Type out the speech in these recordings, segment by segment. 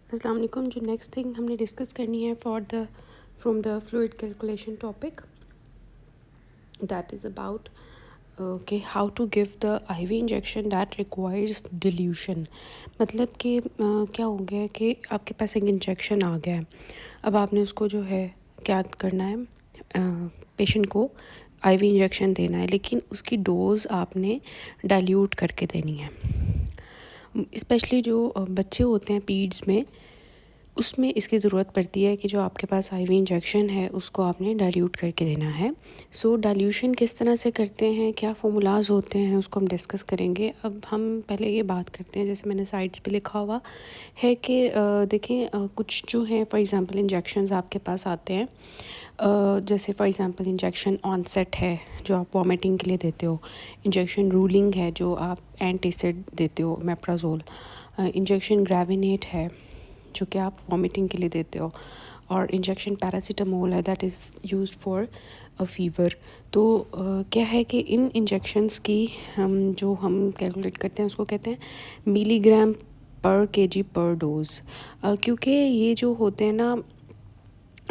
अस्सलाम वालेकुम। जो नेक्स्ट थिंग हमने डिस्कस करनी है from the fluid calculation topic, that is about कि how to give the IV injection that requires dilution. मतलब कि क्या हो गया है कि आपके पास एक इंजेक्शन आ गया है, अब आपने उसको जो है क्या करना है, पेशेंट को आईवी इंजेक्शन देना है, लेकिन उसकी डोज आपने डाइल्यूट करके देनी है। स्पेशली जो बच्चे होते हैं पीड्स में, उसमें इसकी ज़रूरत पड़ती है कि जो आपके पास आईवी इंजेक्शन है उसको आपने डाइल्यूट करके देना है। सो डाइल्यूशन किस तरह से करते हैं, क्या फार्मूलाज होते हैं, उसको हम डिस्कस करेंगे। अब हम पहले ये बात करते हैं, जैसे मैंने साइड्स पे लिखा हुआ है कि देखें, कुछ जो है फॉर एग्ज़ाम्पल इंजेक्शंस आपके पास आते हैं, जैसे फॉर एग्ज़ाम्पल इंजेक्शन ऑनसेट है जो आप वॉमिटिंग के लिए देते हो, इंजेक्शन रूलिंग है जो आप एंटीसिड देते हो मेप्राजोल, इंजेक्शन ग्रेविनेट है जो कि आप वॉमिटिंग के लिए देते हो, और इंजेक्शन पैरासीटामोल है that is used for a fever. तो क्या है कि इन इंजेक्शंस की जो हम कैलकुलेट करते हैं उसको कहते हैं मिलीग्राम पर केजी पर डोज, क्योंकि ये जो होते हैं ना,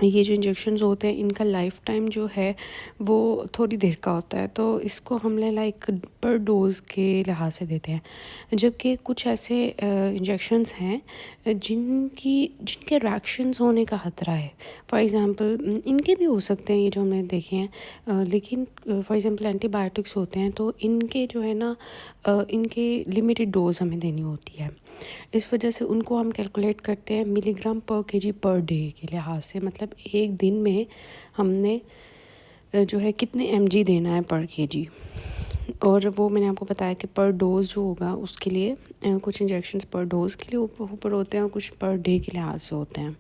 ये जो इंजेक्शंस होते हैं इनका लाइफ टाइम जो है वो थोड़ी देर का होता है, तो इसको हमने लाइक पर डोज़ के लिहाज से देते हैं। जबकि कुछ ऐसे इंजेक्शंस हैं जिनके रिएक्शंस होने का ख़तरा है। फॉर एग्ज़ाम्पल इनके भी हो सकते हैं, ये जो हमने देखे हैं, लेकिन फॉर एग्ज़ाम्पल एंटीबायोटिक्स होते हैं तो इनके जो है ना, इनके लिमिटेड डोज हमें देनी होती है। इस वजह से उनको हम कैलकुलेट करते हैं मिलीग्राम पर केजी पर डे के लिहाज से। मतलब एक दिन में हमने जो है कितने एमजी देना है पर केजी, और वो मैंने आपको बताया कि पर डोज़ जो होगा उसके लिए कुछ इंजेक्शंस पर डोज़ के लिए ऊपर होते हैं और कुछ पर डे के लिहाज से होते हैं।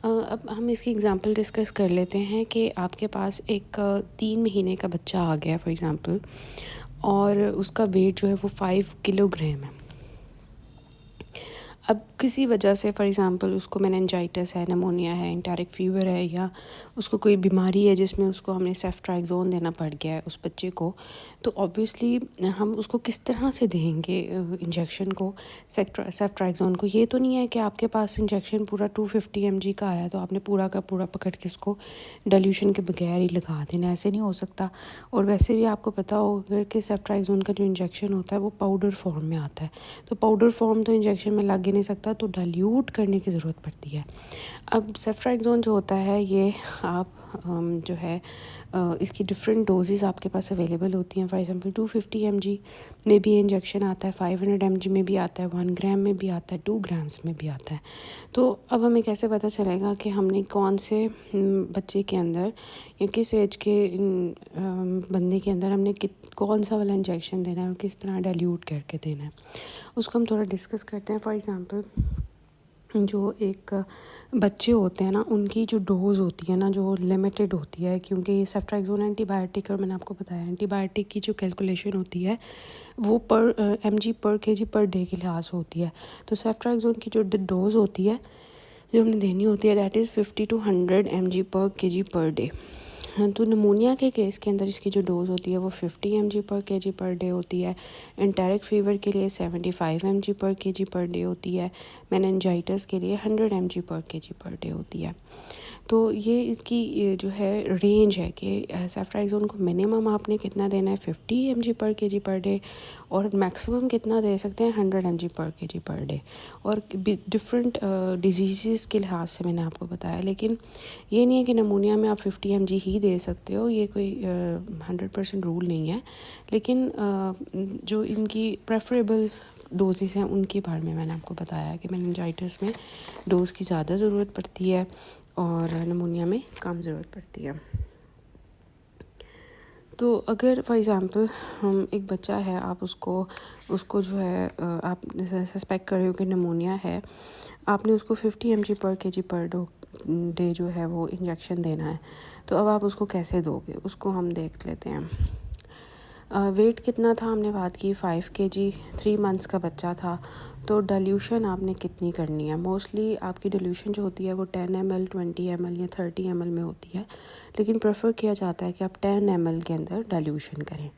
अब हम इसकी एग्ज़ाम्पल डिस्कस कर लेते हैं कि आपके पास एक 3 महीने का बच्चा आ गया फॉर एग्ज़ाम्पल, और उसका वेट जो है वो 5 किलोग्राम है। अब किसी वजह से फॉर एग्ज़ाम्पल उसको मेनिंजाइटिस है, निमोनिया है, एंटेरिक फ़ीवर है, या उसको कोई बीमारी है जिसमें उसको हमने सेफ्ट्राइज़ोन देना पड़ गया है उस बच्चे को, तो ऑब्वियसली हम उसको किस तरह से देंगे इंजेक्शन को, सेफ्ट्राइज़ोन को। ये तो नहीं है कि आपके पास इंजेक्शन पूरा 250 mg का आया तो आपने पूरा का पूरा पकड़ के उसको डाइल्यूशन के बगैर ही लगा देना, ऐसे नहीं हो सकता। और वैसे भी आपको पता होगा कि सेफ्ट्राइज़ोन का जो इंजेक्शन होता है वो पाउडर फॉर्म में आता है, तो पाउडर फॉर्म तो इंजेक्शन में लग ही नहीं सकता, तो डाइल्यूट करने की ज़रूरत पड़ती है। अब सेफ्ट्राइज़ोन जो होता है ये आप जो है इसकी डिफरेंट डोजेस आपके पास अवेलेबल होती हैं। फॉर एग्जांपल 250 mg में भी इंजेक्शन आता है, 500 mg में भी आता है, 1 ग्राम में भी आता है, 2 ग्राम्स में भी आता है। तो अब हमें कैसे पता चलेगा कि हमने कौन से बच्चे के अंदर या किस एज के बंदे के अंदर हमने कौन सा वाला इंजेक्शन देना है और किस तरह डाइल्यूट करके देना है, उसको हम थोड़ा डिस्कस करते हैं। फॉर एग्ज़ाम्पल जो एक बच्चे होते हैं ना, उनकी जो डोज़ होती है ना जो लिमिटेड होती है, क्योंकि ये सेफ्ट्राइज़ोन एंटीबायोटिक, और मैंने आपको बताया एंटीबायोटिक की जो कैलकुलेशन होती है वो पर mg पर केजी पर डे के लिहाज होती है। तो सेफ्ट्राइज़ोन की जो डोज़ होती है जो हमने देनी होती है दैट इज़ 50 to 100 mg पर केजी पर डे। हाँ, तो नमूनिया के केस के अंदर इसकी जो डोज़ होती है वो 50 mg पर केजी पर डे होती है। एंटेरिक फ़ीवर के लिए 75 mg पर केजी पर डे होती है। मेनिंजाइटिस के लिए 100 mg पर केजी पर डे होती है। तो ये इसकी ये जो है रेंज है कि सेफ्ट्राइज़ोन को मिनिमम आपने कितना देना है 50 mg पर केजी पर डे, और मैक्सिमम कितना दे सकते हैं 100 mg पर केजी पर डे। और डिफरेंट डिजीज़ के लिहाज से मैंने आपको बताया, लेकिन ये नहीं है कि नमूनिया में आप 50 mg ही दे सकते हो, ये कोई 100% रूल नहीं है। लेकिन जो इनकी प्रेफरेबल डोजेस हैं उनके बारे में मैंने आपको बताया कि मेनिंजाइटिस में डोज़ की ज़्यादा ज़रूरत पड़ती है और नमूनिया में कम ज़रूरत पड़ती है। तो अगर फॉर एग्ज़ाम्पल हम एक बच्चा है, आप उसको जो है आप सस्पेक्ट कर रहे हो कि नमूनिया है, आपने उसको 50 mg पर केजी पर डे जो है वो इंजेक्शन देना है, तो अब आप उसको कैसे दोगे, उसको हम देख लेते हैं। वेट कितना था हमने बात की 5 kg, 3 मंथ्स का बच्चा था, तो डाइल्यूशन आपने कितनी करनी है। मोस्टली आपकी डाइल्यूशन जो होती है वो 10 ml, 20 ml या 30 ml में होती है, लेकिन प्रेफर किया जाता है कि आप 10 ml के अंदर डाइल्यूशन करें।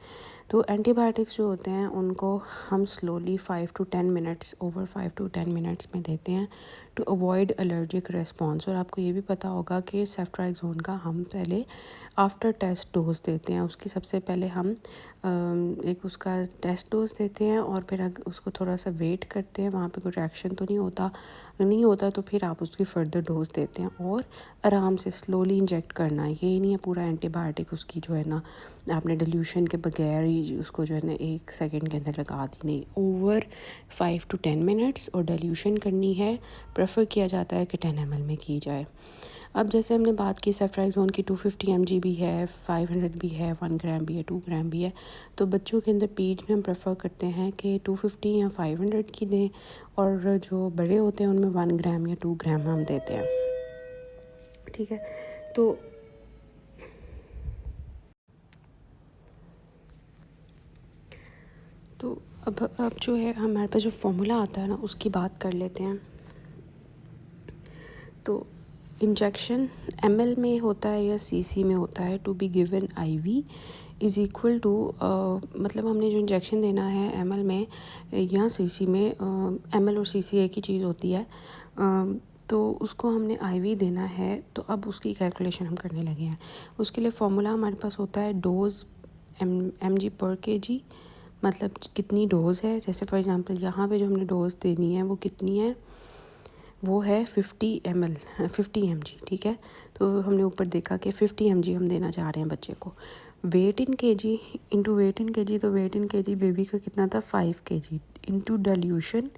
तो एंटीबायोटिक्स जो होते हैं उनको हम slowly 5 to 10 minutes over 5 to 10 minutes में देते हैं टू अवॉइड एलर्जिक रिस्पॉन्स। और आपको ये भी पता होगा कि सेफ्ट्राइक्सोन का हम पहले आफ्टर टेस्ट डोज देते हैं। उसकी सबसे पहले हम एक उसका टेस्ट डोज देते हैं और फिर उसको थोड़ा सा वेट करते हैं, वहाँ पे कोई रिएक्शन तो नहीं होता, नहीं होता तो फिर आप उसकी फ़र्दर डोज देते हैं और आराम से स्लोली इंजेक्ट करना है। ये नहीं है पूरा एंटीबायोटिक उसकी जो है ना आपने डिल्यूशन के बगैर ही उसको जो है ना 1 सेकंड के अंदर लगा दी, नहीं, ओवर 5 to 10 मिनट्स। और डिल्यूशन करनी है, प्रेफर किया जाता है कि 10 ml में की जाए। अब जैसे हमने बात की सेफ्ट्राइक्सोन की 250 mg भी है, 500 भी है, 1 ग्राम भी है, 2 ग्राम भी है। तो बच्चों के अंदर पीज में हम प्रेफर करते हैं कि 250 या 500 की दें, और जो बड़े होते हैं उनमें 1 ग्राम या 2 ग्राम हम देते हैं। ठीक है, तो अब जो है हमारे पास जो फॉर्मूला आता है ना उसकी बात कर लेते हैं। तो इंजेक्शन ml में होता है या cc में होता है, to be given IV is equal to, मतलब हमने जो इंजेक्शन देना है ml में या cc में, ml और cc एक ही चीज़ होती है, तो उसको हमने IV देना है। तो अब उसकी कैलकुलेशन हम करने लगे हैं। उसके लिए फॉर्मूला हमारे पास होता है डोज mg पर kg, मतलब कितनी डोज़ है। जैसे फॉर एग्ज़ाम्पल यहाँ पे जो हमने डोज़ देनी है वो कितनी है, वो है 50 mg। ठीक है, तो हमने ऊपर देखा कि 50 mg हम देना चाह रहे हैं बच्चे को। Wait in kg into weight in kg, तो वेट इन kg बेबी का कितना था 5 kg इंटू डाइल्यूशन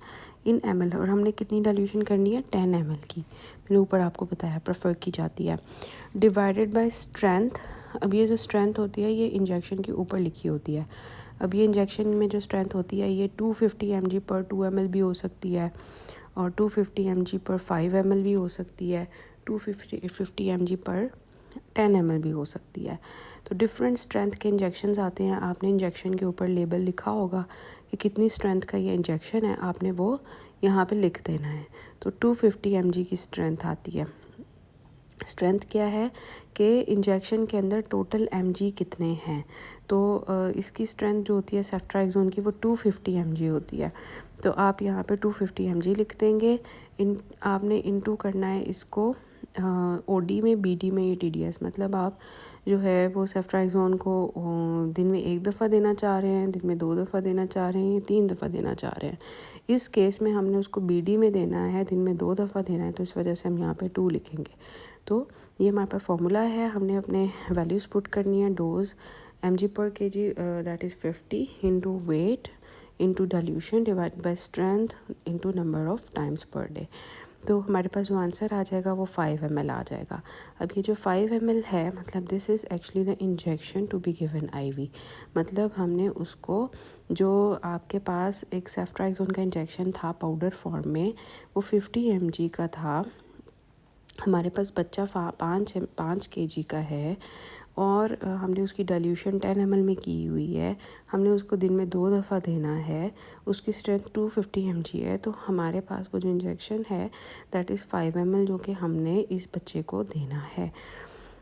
इन ml, और हमने कितनी डाइल्यूशन करनी है 10 ml की, मैंने ऊपर आपको बताया प्रेफर की जाती है, डिवाइडेड बाय स्ट्रेंथ। अब ये जो स्ट्रेंथ होती है ये इंजेक्शन के ऊपर लिखी होती है। अब ये इंजेक्शन में जो स्ट्रेंथ होती है ये 250 mg पर 2 ml भी हो सकती है, और 250 mg पर 5 ml भी हो सकती है, 250 mg पर 10 ml भी हो सकती है। तो डिफरेंट स्ट्रेंथ के इंजेक्शन्स आते हैं। आपने इंजेक्शन के ऊपर लेबल लिखा होगा कि कितनी स्ट्रेंथ का ये इंजेक्शन है, आपने वो यहाँ पे लिख देना है। तो 250 mg की स्ट्रेंथ आती है। स्ट्रेंथ क्या है कि इंजेक्शन के अंदर टोटल mg कितने हैं, तो इसकी स्ट्रेंथ जो होती है सेफ्ट्राइक्सोन की वो 250 mg होती है। तो आप यहाँ पे 250 mg लिख देंगे। आपने इनटू करना है इसको OD में, BD में, या TDS, मतलब आप जो है वो सेफ्ट्राइक्सोन को दिन में 1 दफ़ा देना चाह रहे हैं, दिन में 2 दफ़ा देना चाह रहे हैं, या 3 दफ़ा देना चाह रहे हैं। इस केस में हमने उसको BD में देना है, दिन में 2 दफ़ा देना है, तो इस वजह से हम यहाँ पे 2 लिखेंगे। तो ये हमारे पास फॉर्मूला है, हमने अपने वैल्यूज़ पुट करनी है। Dose mg per kg that is 50 into weight into dilution divide by strength into number of times per day. तो हमारे पास जो आंसर आ जाएगा वो 5 ml आ जाएगा। अब ये जो 5 ml है, मतलब this is actually the injection to be given IV, मतलब हमने उसको, जो आपके पास एक सेफ्ट्राइक्सोन का इंजेक्शन था पाउडर फॉर्म में, वो 50 mg का था। हमारे पास बच्चा 5 kg का है, और हमने उसकी डाइल्यूशन 10 ml में की हुई है। हमने उसको दिन में 2 दफ़ा देना है। उसकी स्ट्रेंथ 250 mg है। तो हमारे पास वो जो इंजेक्शन है दैट इज़ 5 ml, जो कि हमने इस बच्चे को देना है।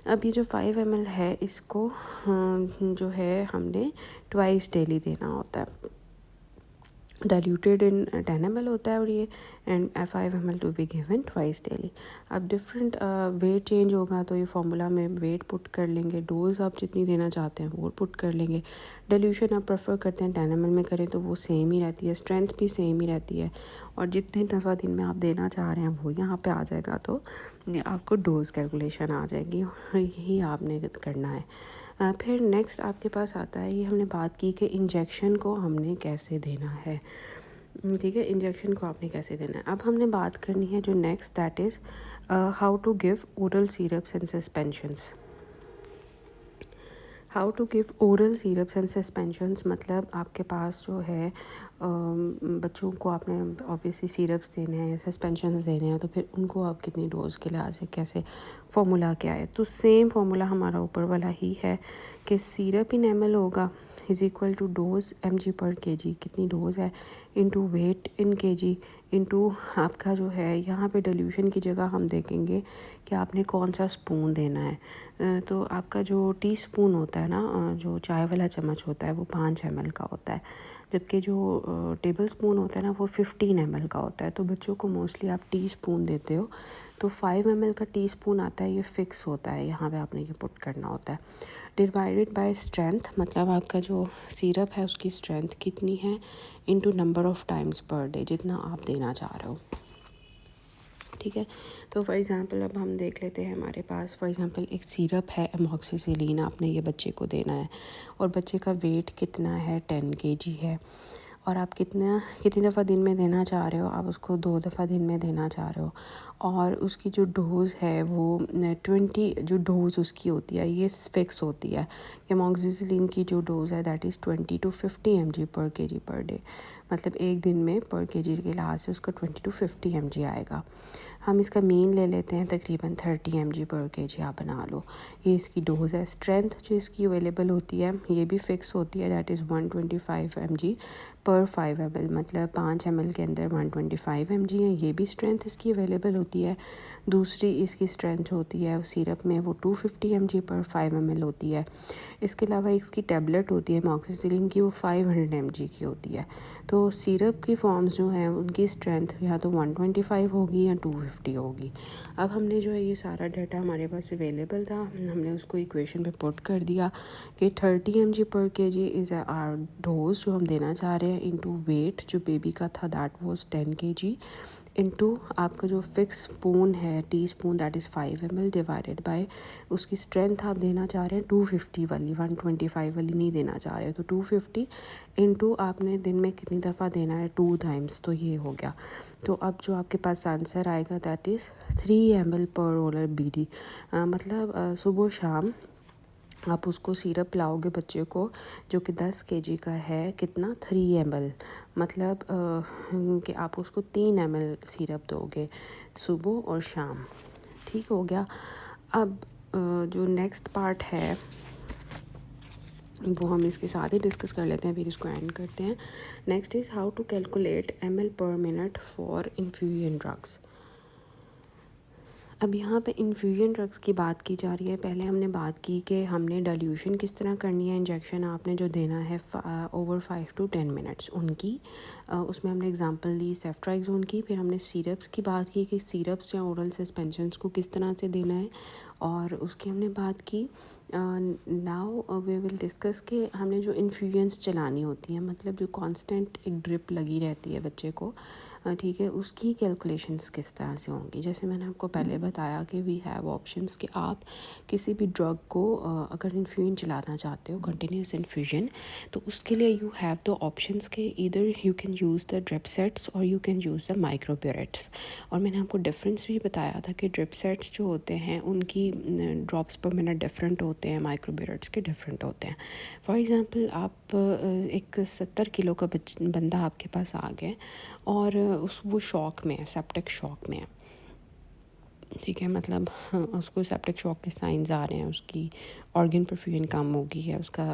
अब ये जो 5 ml है इसको जो है हमने ट्वाइस डेली देना होता है। डाइल्यूटेड इन 10 ml होता है, और ये and 5 ml to be given twice daily. अब डिफरेंट वेट चेंज होगा तो ये फार्मूला में वेट पुट कर लेंगे, डोज आप जितनी देना चाहते हैं वो पुट कर लेंगे। डाइल्यूशन आप प्रेफर करते हैं 10 ml में करें तो वो सेम ही रहती है, स्ट्रेंथ भी सेम ही रहती है, और जितनी दफ़ा दिन में आप देना चाह रहे हैं वो यहाँ पे आ जाएगा। तो आपको डोज कैलकुलेशन आ जाएगी, और यही आपने करना है। फिर नेक्स्ट आपके पास आता है, ये हमने बात की कि इंजेक्शन को हमने कैसे देना है। ठीक है, इंजेक्शन को आपने कैसे देना है। अब हमने बात करनी है जो next, that is how to give oral syrups and suspensions. How to give oral syrups and suspensions, मतलब आपके पास जो है बच्चों को आपने ऑब्वियसली सिरप्स देने हैं, सस्पेंशंस देने हैं, तो फिर उनको आप कितनी डोज के लिहाज से कैसे, फार्मूला क्या है, तो सेम फार्मूला हमारा ऊपर वाला ही है कि सिरप इन ml होगा is equal to dose mg per kg, कितनी डोज है, into weight in kg, into आपका जो है यहाँ पे डिल्यूशन की जगह हम देखेंगे कि आपने कौन सा स्पून देना है। तो आपका जो टीस्पून होता है ना, जो चाय वाला चम्मच होता है वो 5 ml का होता है, जबकि जो टेबल स्पून होता है ना वो 15 ml का होता है। तो बच्चों को मोस्टली आप टीस्पून देते हो, तो 5 ml का टीस्पून आता है, ये फ़िक्स होता है, यहाँ पे आपने ये पुट करना होता है। डिवाइडेड बाय स्ट्रेंथ, मतलब आपका जो सिरप है उसकी स्ट्रेंथ कितनी है, into number of times per day, जितना आप देना चाह रहे हो। ठीक है, तो फॉर एग्ज़ाम्पल अब हम देख लेते हैं, हमारे पास फॉर एग्ज़ाम्पल एक सिरप है एमॉक्सिसिलिन, आपने ये बच्चे को देना है और बच्चे का वेट कितना है, 10 kg है, और आप कितनी दफ़ा दिन में देना चाह रहे हो, आप उसको 2 दफ़ा दिन में देना चाह रहे हो, और उसकी जो डोज़ है वो 20, जो डोज़ उसकी होती है ये फिक्स होती है। एमॉक्सिसिलिन की जो डोज़ है that is 20 to 50 mg per kg per day, मतलब एक दिन में पर kg के लिहाज से उसका 20 to 50 mg आएगा। हम इसका मीन ले लेते हैं, तकरीबन 30 mg पर kg आप बना लो, ये इसकी डोज़ है। स्ट्रेंथ जो इसकी अवेलेबल होती है ये भी फ़िक्स होती है, दैट इज़ 125 mg पर 5 ml, मतलब 5 ml के अंदर 125 mg है, ये भी स्ट्रेंथ इसकी अवेलेबल होती है। दूसरी इसकी स्ट्रेंथ होती है सिरप में वो 250 mg पर 5 ml होती है। इसके अलावा इसकी टैबलेट होती है एमॉक्सिसिलिन की, वो 500 mg की होती है। तो सिरप की फॉर्म्स जो हैं उनकी स्ट्रेंथ या तो 125 होगी या 250 होगी। अब हमने जो है ये सारा डाटा हमारे पास अवेलेबल था, हमने उसको इक्वेशन पे पुट कर दिया कि 30 mg per kg is are dose जो हम देना चाह रहे हैं, इनटू वेट जो बेबी का था दैट वाज 10 kg, इनटू आपका जो फिक्स स्पून है teaspoon that is 5 ml, divided by उसकी स्ट्रेंथ आप देना चाह रहे हैं 250 वाली, 125 वाली नहीं देना चाह रहे हो, तो 250 इनटू आपने दिन में कितनी दफ़ा देना है, 2 टाइम्स, तो ये हो गया। तो अब जो आपके पास आंसर आएगा दैट इज़ 3 ml पर ओरल BD, मतलब सुबह शाम आप उसको सिरप पिलाओगे बच्चे को जो कि 10 kg का है, कितना, 3 ml, मतलब कि आप उसको 3 ml सिरप दोगे सुबह और शाम। ठीक हो गया। अब जो नेक्स्ट पार्ट है वो हम इसके साथ ही डिस्कस कर लेते हैं, फिर इसको एंड करते हैं। Next is how to calculate ml per minute for infusion drugs. अब यहाँ पे इन्फ्यूजन ड्रग्स की बात की जा रही है। पहले हमने बात की कि हमने डाइल्यूशन किस तरह करनी है, इंजेक्शन आपने जो देना है ओवर 5 to 10 मिनट्स उनकी, उसमें हमने एग्जांपल दी सेफ्ट्राइजोन की। फिर हमने सिरप्स की बात की कि सिरप्स या ओरल सस्पेंशंस को किस तरह से देना है, और उसकी हमने बात की। नाउ वी विल डिस्कस कि हमने जो इन्फ्यूजन्स चलानी होती हैं, मतलब जो कांस्टेंट एक ड्रिप लगी रहती है बच्चे को, ठीक है, उसकी कैलकुलेशंस किस तरह से होंगी। जैसे मैंने आपको पहले बताया कि वी हैव ऑप्शंस कि आप किसी भी ड्रग को अगर इन्फ्यूजन चलाना चाहते हो, कंटिन्यूस इन्फ्यूजन, तो उसके लिए यू हैव द ऑप्शंस के either you can use the drip sets और यू कैन यूज़ द माइक्रोप्योरेट्स। और मैंने आपको डिफरेंस भी बताया था कि ड्रिप सेट्स जो होते हैं उनकी ड्रॉप्स पर मिनट डिफरेंट होते हैं, माइक्रोप्योरेट्स के डिफरेंट होते हैं। फॉर एग्ज़ाम्पल आप एक 70 किलो का बंदा आपके पास आ गया और वो शॉक में है, सेप्टिक शॉक में है, ठीक है, मतलब उसको सेप्टिक शॉक के साइंस आ रहे हैं, उसकी ऑर्गन परफ्यूजन कम हो गई है, उसका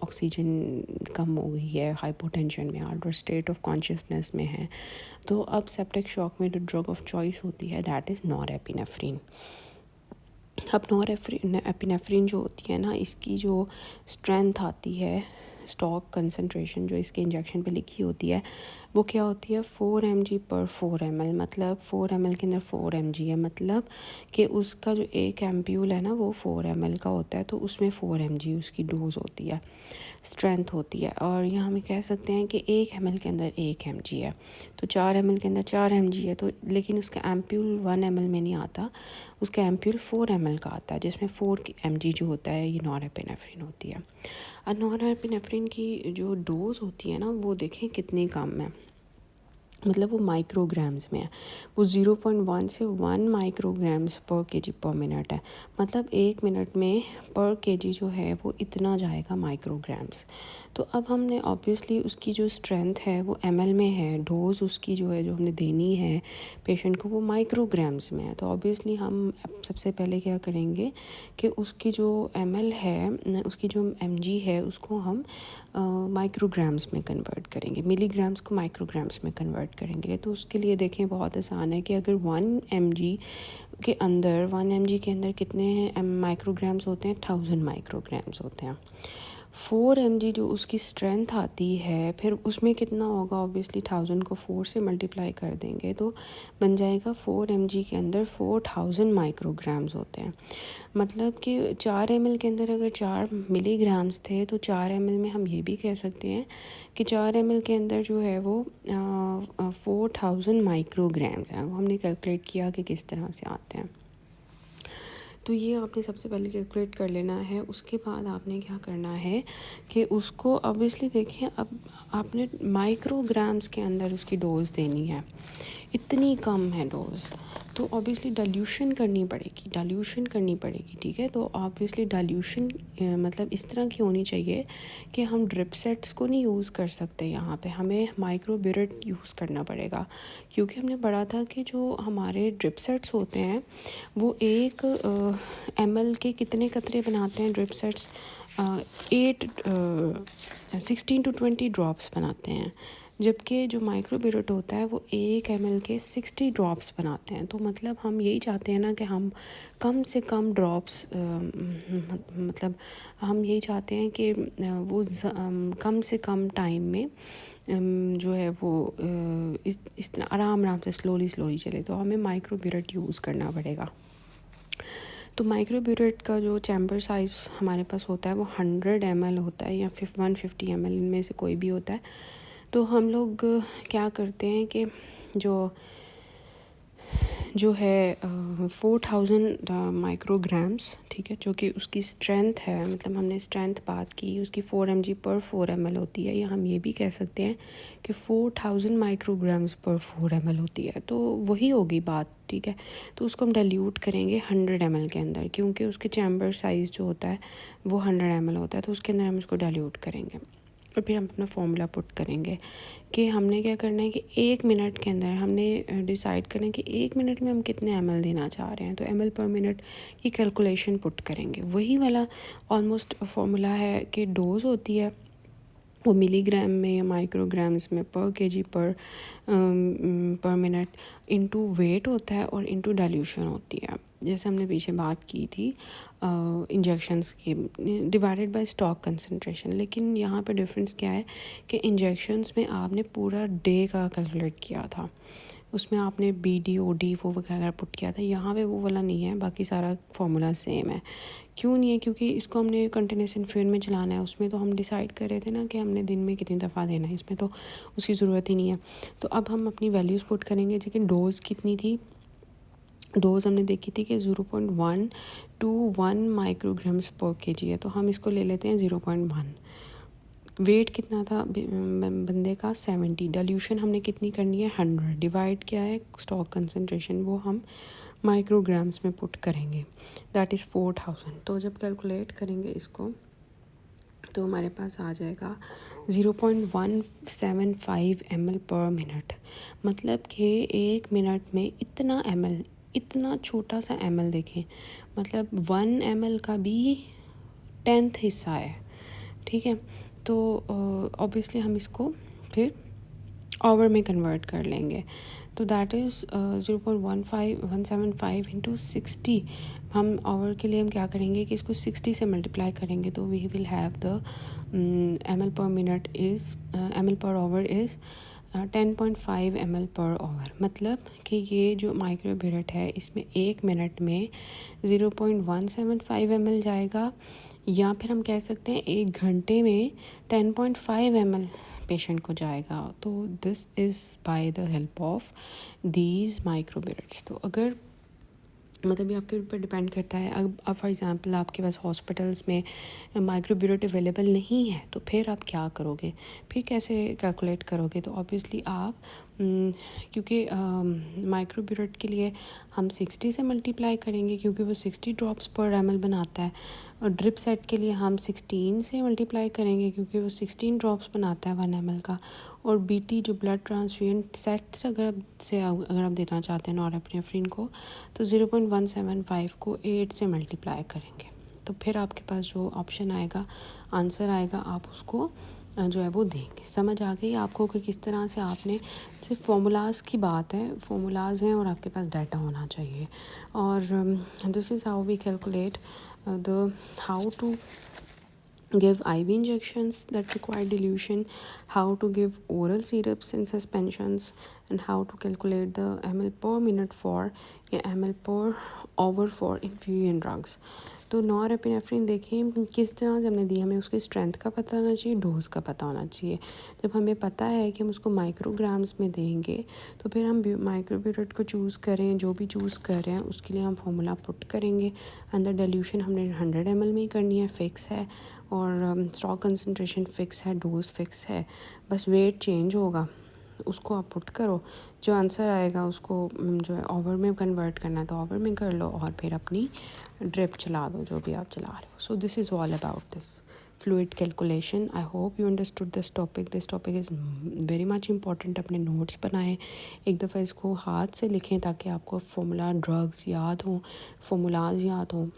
ऑक्सीजन कम हो गई है, हाइपोटेंशन में और स्टेट ऑफ कॉन्शियसनेस में है। तो अब सेप्टिक शॉक में जो ड्रग ऑफ चॉइस होती है दैट इज़ नॉरएपिनेफ्रिन। अब नॉरएपिनेफ्रिन जो होती है ना, इसकी जो स्ट्रेंथ आती है, स्टॉक कंसंट्रेशन जो इसके इंजेक्शन पे लिखी होती है वो क्या होती है, 4 mg पर 4 ml, मतलब 4 ml के अंदर 4 mg है, मतलब कि उसका जो एक एम्प्यूल है ना वो 4 ml का होता है, तो उसमें 4 mg उसकी डोज होती है, स्ट्रेंथ होती है। और यहाँ हम कह सकते हैं कि 1 ml के अंदर 1 mg है, तो 4 ml के अंदर 4 mg है, तो लेकिन उसका एम्प्यूल 1 ml में नहीं आता, उसका एम्प्यूल 4 ml का आता है, जिसमें 4 mg जो होता है ये नॉरएपिनेफ्रिन होती है। और नॉरएपिनेफ्रिन की जो डोज़ होती है ना वो देखें कितनी कम है, मतलब वो माइक्रोग्राम्स में है, वो 0.1 से 1 माइक्रोग्राम्स पर केजी पर मिनट है। मतलब 1 मिनट में पर केजी जो है वो इतना जाएगा माइक्रोग्राम्स। तो अब हमने ऑब्वियसली उसकी जो स्ट्रेंथ है वो ml में है, डोज उसकी जो है जो हमने देनी है पेशेंट को वो माइक्रोग्राम्स में है। तो ऑब्वियसली हम सबसे पहले क्या करेंगे कि उसकी जो ml है, उसकी जो mg है, उसको हम माइक्रोग्राम्स में कन्वर्ट करेंगे, मिलीग्राम्स को माइक्रोग्राम्स में कन्वर्ट करेंगे। तो उसके लिए देखें बहुत आसान है कि अगर 1 mg के अंदर 1 mg के अंदर कितने हैं माइक्रोग्राम्स होते हैं, 1000 माइक्रोग्राम्स होते हैं। 4 mg जो उसकी स्ट्रेंथ आती है, फिर उसमें कितना होगा, ऑब्वियसली 1000 को 4 से मल्टीप्लाई कर देंगे तो बन जाएगा 4 mg के अंदर 4000 माइक्रोग्राम्स होते हैं। मतलब कि 4 ml के अंदर अगर 4 मिलीग्राम्स थे तो 4 ml में हम ये भी कह सकते हैं कि 4 ml के अंदर जो है वो 4000 माइक्रोग्राम्स हैं। वो हमने कैलकुलेट किया कि किस तरह से आते हैं। तो ये आपने सबसे पहले कैलकुलेट कर लेना है। उसके बाद आपने क्या करना है कि उसको ऑब्वियसली देखिए, अब आपने माइक्रोग्राम्स के अंदर उसकी डोज देनी है, इतनी कम है डोज, तो ऑब्वियसली डाइल्यूशन करनी पड़ेगी, ठीक है। तो ऑब्वियसली डाइल्यूशन मतलब इस तरह की होनी चाहिए कि हम ड्रिप सेट्स को नहीं यूज़ कर सकते, यहाँ पे हमें माइक्रोब्यूरेट यूज़ करना पड़ेगा। क्योंकि हमने पढ़ा था कि जो हमारे ड्रिप सेट्स होते हैं वो 1 ml के कितने कतरे बनाते हैं ड्रिप सेट्स, 16 to 20 ड्रॉप्स बनाते हैं, जबकि जो माइक्रोब्यूरेट होता है वो 1 ml के 60 ड्रॉप्स बनाते हैं। तो मतलब हम यही चाहते हैं ना कि हम कम से कम ड्रॉप्स, मतलब हम यही चाहते हैं कि वो कम से कम टाइम में जो है वो इस तरह आराम से स्लोली चले। तो हमें माइक्रोब्यूरेट यूज़ करना पड़ेगा। तो माइक्रोब्यूरेट का जो चैम्बर साइज़ हमारे पास होता है वो 100 ml होता है या 150 ml, इनमें से कोई भी होता है। तो हम लोग क्या करते हैं कि जो है 4000 माइक्रोग्राम्स, ठीक है, जो कि उसकी स्ट्रेंथ है, मतलब हमने स्ट्रेंथ बात की उसकी 4 mg पर 4 ml होती है, या हम ये भी कह सकते हैं कि 4000 माइक्रोग्राम्स पर 4 ml होती है। तो वही होगी बात, ठीक है। तो उसको हम डाइल्यूट करेंगे 100 ml के अंदर, क्योंकि उसके चैम्बर साइज़ जो होता है वो 100 ml होता है। तो उसके अंदर हम उसको डाइल्यूट करेंगे और फिर हम अपना फॉर्मूला पुट करेंगे कि हमने क्या करना है कि 1 मिनट के अंदर हमने डिसाइड करना है कि 1 मिनट में हम कितने ml देना चाह रहे हैं। तो ml पर मिनट की कैलकुलेशन पुट करेंगे। वही वाला ऑलमोस्ट फॉर्मूला है कि डोज होती है वो मिलीग्राम में या माइक्रोग्राम्स में पर केजी पर मिनट इनटू वेट होता है और इनटू डाइल्यूशन होती है, जैसे हमने पीछे बात की थी इंजेक्शंस की, डिवाइडेड बाय स्टॉक कंसंट्रेशन। लेकिन यहाँ पे डिफरेंस क्या है कि इंजेक्शंस में आपने पूरा डे का कैलकुलेट किया था, उसमें आपने BD OD वो वगैरह पुट किया था। यहाँ पे वो वाला नहीं है, बाकी सारा फार्मूला सेम है। क्यों नहीं है? क्योंकि इसको हमने कंटिन्यूस इन्फ्यूजन में चलाना है, उसमें तो हम डिसाइड कर रहे थे ना कि हमने दिन में कितनी दफ़ा देना है, इसमें तो उसकी ज़रूरत ही नहीं है। तो अब हम अपनी वैल्यूज़ पुट करेंगे। लेकिन डोज़ कितनी थी, डोज़ हमने देखी थी कि 0.1 to 1 माइक्रोग्राम्स पर केजी है, तो हम इसको ले लेते हैं 0.1। वेट कितना था बंदे का 70, डाइल्यूशन हमने कितनी करनी है 100, डिवाइड क्या है स्टॉक कंसंट्रेशन, वो हम माइक्रोग्राम्स में पुट करेंगे, दैट इज़ 4000। तो जब कैलकुलेट करेंगे इसको तो हमारे पास आ जाएगा 0.175 ml पर मिनट। मतलब कि 1 मिनट में इतना ml, इतना छोटा सा ml देखें, मतलब 1 ml का भी 10th हिस्सा है, ठीक है। तो ऑब्वियसली हम इसको फिर आवर में कन्वर्ट कर लेंगे। तो दैट इज़ 0.175 इंटू 60। हम आवर के लिए हम क्या करेंगे कि इसको 60 से मल्टीप्लाई करेंगे, तो we will have the ml per minute is ml per hour is 10.5 ml per hour. मतलब कि ये जो माइक्रोब्यूरेट है इसमें 1 मिनट में 0.175 ml जाएगा, या फिर हम कह सकते हैं 1 घंटे में 10.5 ml पेशेंट को जाएगा। तो this is by the help of these microburettes. तो अगर मतलब ये आपके ऊपर डिपेंड करता है। अब फॉर एग्ज़ाम्पल आपके पास हॉस्पिटल्स में माइक्रोब्यूरेट अवेलेबल नहीं है, तो फिर आप क्या करोगे, फिर कैसे कैलकुलेट करोगे? तो ऑब्वियसली आप क्योंकि माइक्रोब्यूरेट के लिए हम 60 से मल्टीप्लाई करेंगे, क्योंकि वो 60 ड्रॉप्स पर ml बनाता है। और ड्रिप सेट के लिए हम 16 से मल्टीप्लाई करेंगे, क्योंकि वो 16 ड्रॉप्स बनाता है 1 ml का। और बीटी जो ब्लड ट्रांसफ्यूजन सेट्स अगर आप देना चाहते हैं नॉरएपिनेफ्रिन को, तो 0.175 को 8 से मल्टीप्लाई करेंगे। तो फिर आपके पास जो ऑप्शन आएगा, आंसर आएगा, आप उसको जो है वो देंगे। समझ आ गई आपको कि किस तरह से आपने, सिर्फ फार्मूलाज की बात है, फार्मूलाज हैं और आपके पास डाटा होना चाहिए। और this is how we calculate the how to give IV injections that require dilution, how to give oral syrups and suspensions, and how to calculate the ml per minute for या ml per hour for infusion drugs। तो norepinephrine देखिए किस तरह से हमने दी, हमें उसकी strength का पता होना चाहिए, डोज का पता होना चाहिए। जब हमें पता है कि हम उसको माइक्रोग्राम्स में देंगे, तो फिर हम माइक्रोब्यूरेट को चूज़ करें, जो भी चूज़ कर रहे हैं उसके लिए हम फार्मूला पुट करेंगे। अंदर डाइल्यूशन हमने 100 ml में ही करनी है, फिक्स है। और स्टॉक कंसंट्रेशन फिक्स है, डोज फिक्स है, बस वेट चेंज होगा, उसको आप पुट करो, जो आंसर आएगा उसको जो है ओवर में कन्वर्ट करना है तो ओवर में कर लो, और फिर अपनी ड्रिप चला दो जो भी आप चला रहे हो। So this is all about this fluid calculation. I hope you understood this topic is very much important. अपने नोट्स बनाएं, एक दफ़ा इसको हाथ से लिखें ताकि आपको फार्मूला ड्रग्स याद हों, फार्मूलाज याद हों,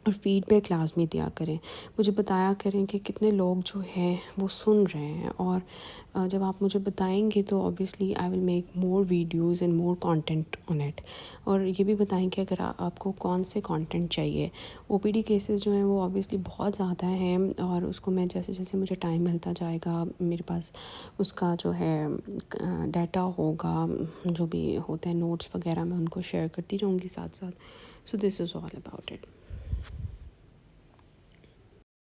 और फीडबैक लाजमी दिया करें। मुझे बताया करें कि कितने लोग जो हैं वो सुन रहे हैं, और जब आप मुझे बताएंगे तो obviously I will make more videos and more content on it. और ये भी बताएं कि अगर आपको कौन से कंटेंट चाहिए। ओपीडी केसेस जो हैं वो ऑब्वियसली बहुत ज़्यादा हैं, और उसको मैं जैसे जैसे मुझे टाइम मिलता जाएगा, मेरे पास उसका जो है डाटा होगा, जो भी होते हैं नोट्स वगैरह, मैं उनको शेयर करती रहूँगी साथ साथ। So this is all about it.